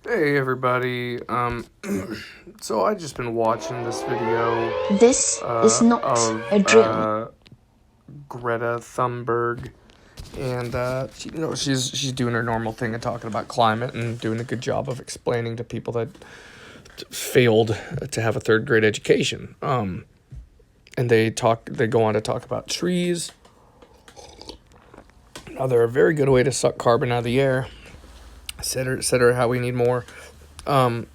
Hey everybody. So I just been watching this video This is not of a drill. Greta Thunberg, and she's doing her normal thing and talking about climate and doing a good job of explaining to people that failed to have a third grade education. And they go on to talk about trees. Now they're a very good way to suck carbon out of the air, et cetera, how we need more. Um,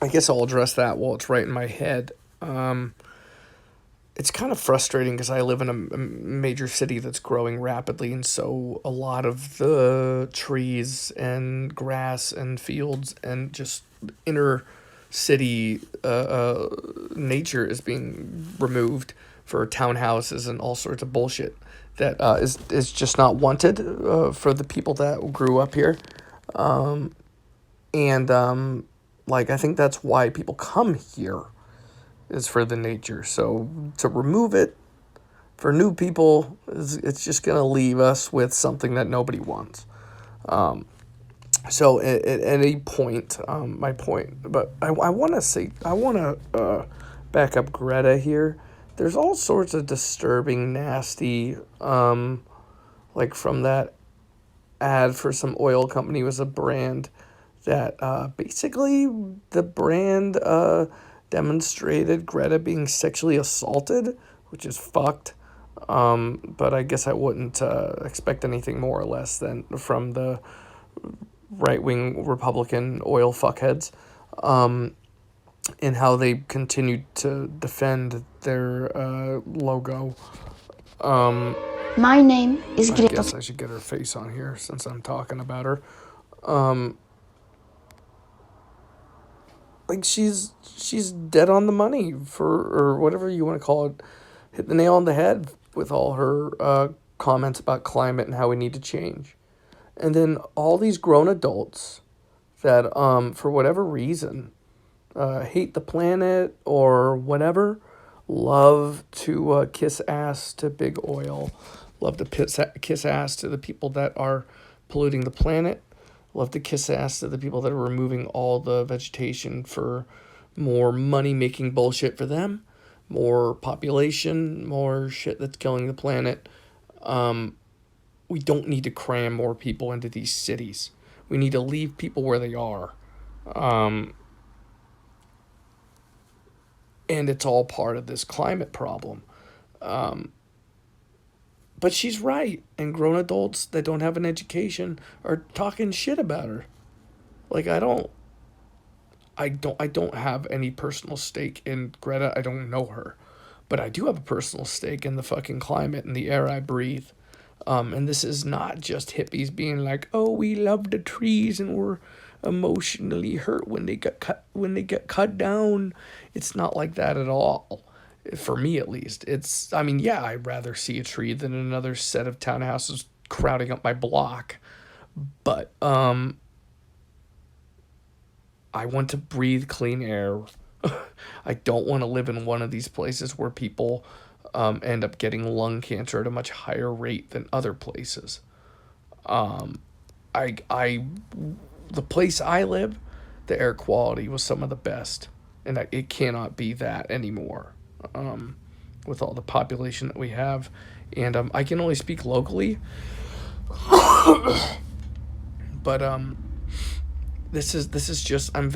I guess I'll address that while it's right in my head. It's kind of frustrating because I live in a major city that's growing rapidly, and so a lot of the trees and grass and fields and just inner city nature is being removed for townhouses and all sorts of bullshit that is just not wanted for the people that grew up here. And like I think that's why people come here is for the nature. So to remove it for new people, it's just gonna leave us with something that nobody wants. So at any point, my point, but I want to say I want to back up Greta here. There's all sorts of disturbing, nasty, like from that ad for some oil company was a brand that basically the brand demonstrated Greta being sexually assaulted, which is fucked. But I guess I wouldn't expect anything more or less than from the right wing Republican oil fuckheads, and how they continued to defend their logo. Um, My name is I Greta. guess I should get her face on here since I'm talking about her. Like she's dead on the money for or whatever you want to call it, hit the nail on the head with all her comments about climate and how we need to change. And then all these grown adults that for whatever reason hate the planet or whatever love to kiss ass to big oil, love to kiss ass to the people that are polluting the planet, love to kiss ass to the people that are removing all the vegetation for more money making bullshit for them, more population, more shit that's killing the planet. We don't need to cram more people into these cities. We need to leave people where they are. And it's all part of this climate problem. But she's right, and grown adults that don't have an education are talking shit about her. Like I don't have any personal stake in Greta. I don't know her, but I do have a personal stake in the fucking climate and the air I breathe. And this is not just hippies being like, "Oh, we love the trees and we're emotionally hurt when they get cut down." It's not like that at all. For me, at least, it's. I mean, yeah, I'd rather see a tree than another set of townhouses crowding up my block. But I want to breathe clean air. I don't want to live in one of these places where people end up getting lung cancer at a much higher rate than other places. I, the place I live, the air quality was some of the best, and it cannot be that anymore. With all the population that we have, and I can only speak locally, but this is just I'm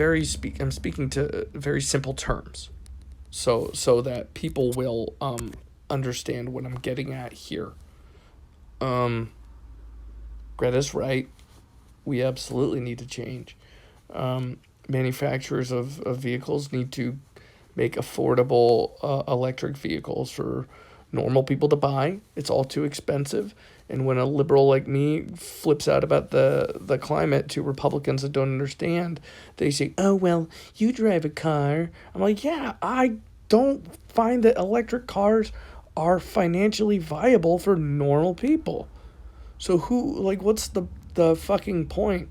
speaking to very simple terms, so that people will understand what I'm getting at here. Um, Greta's right. We absolutely need to change. Manufacturers of vehicles need to make affordable electric vehicles for normal people to buy. It's all too expensive. And when a liberal like me flips out about the climate to Republicans that don't understand, they say, "Oh well, you drive a car." I'm like, "Yeah, I don't find that electric cars are financially viable for normal people." So what's the fucking point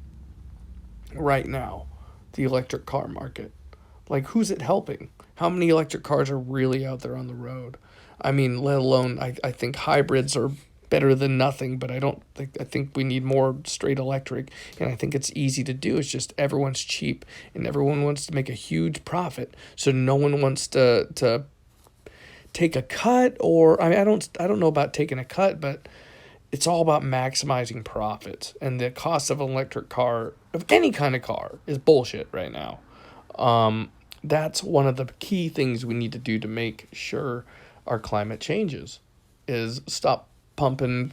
right now? The electric car market. Like, who's it helping? How many electric cars are really out there on the road? I mean, let alone, I think hybrids are better than nothing, but I think we need more straight electric, and I think it's easy to do. It's just everyone's cheap and everyone wants to make a huge profit. So no one wants to take a cut, or I don't know about taking a cut, but it's all about maximizing profits, and the cost of an electric car, of any kind of car, is bullshit right now. That's one of the key things we need to do to make sure our climate changes, is stop pumping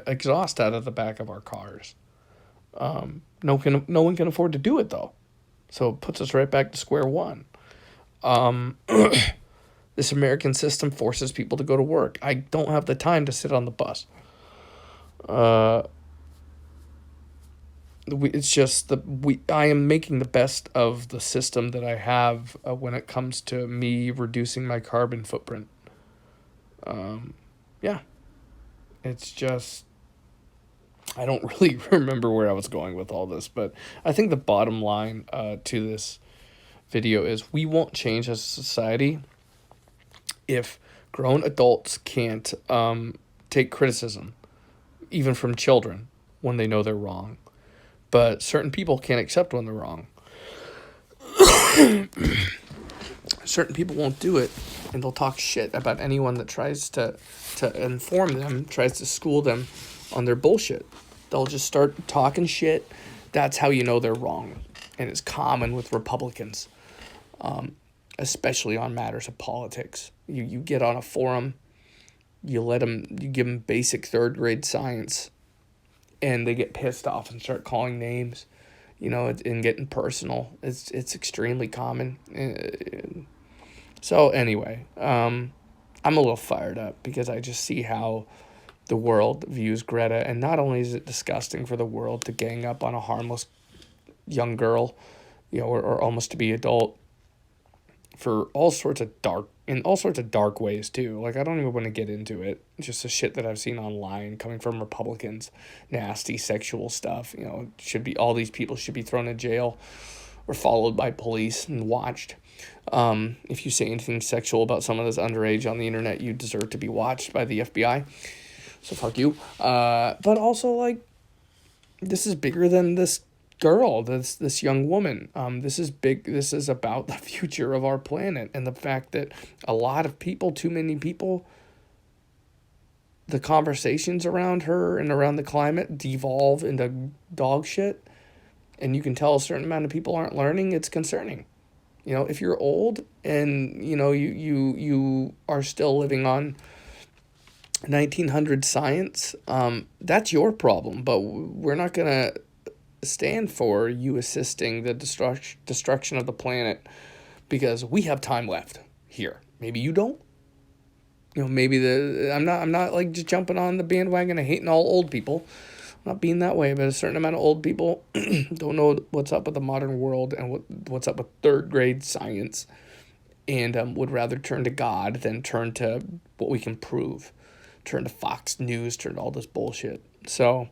exhaust out of the back of our cars. No one can afford to do it though, so it puts us right back to square one. This American system forces people to go to work. I don't have the time to sit on the bus. It's just I am making the best of the system that I have when it comes to me reducing my carbon footprint. Yeah, it's just, I don't really remember where I was going with all this, but I think the bottom line to this video is we won't change as a society if grown adults can't take criticism, even from children, when they know they're wrong. But certain people can't accept when they're wrong. Certain people won't do it, and they'll talk shit about anyone that tries to inform them, tries to school them on their bullshit. They'll just start talking shit. That's how you know they're wrong. And it's common with Republicans, especially on matters of politics. You get on a forum, you give them basic third grade science, and they get pissed off and start calling names, and getting personal. It's extremely common. So anyway, I'm a little fired up because I just see how the world views Greta, and not only is it disgusting for the world to gang up on a harmless young girl, or almost to be adult, for all sorts of dark ways too. Like, I don't even want to get into it. It's just the shit that I've seen online coming from Republicans, nasty sexual stuff. All these people should be thrown in jail or followed by police and watched. If you say anything sexual about someone that's underage on the internet, you deserve to be watched by the FBI. So fuck you. But also, like, this is bigger than this girl, this young woman. This is big. This is about the future of our planet, and the fact that a lot of people, too many people, the conversations around her and around the climate devolve into dog shit, and you can tell a certain amount of people aren't learning. It's concerning. If you're old and you are still living on 1900 science, that's your problem. But we're not gonna stand for you assisting the destruction of the planet, because we have time left here. Maybe you don't. Maybe I'm not like just jumping on the bandwagon and hating all old people. I'm not being that way, but a certain amount of old people don't know what's up with the modern world and what's up with third grade science, and would rather turn to God than turn to what we can prove, turn to Fox News, turn to all this bullshit. So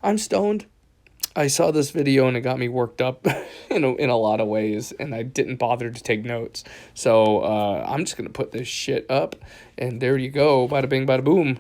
I'm stoned. I saw this video and it got me worked up in a lot of ways, and I didn't bother to take notes. So I'm just going to put this shit up, and there you go. Bada bing, bada boom.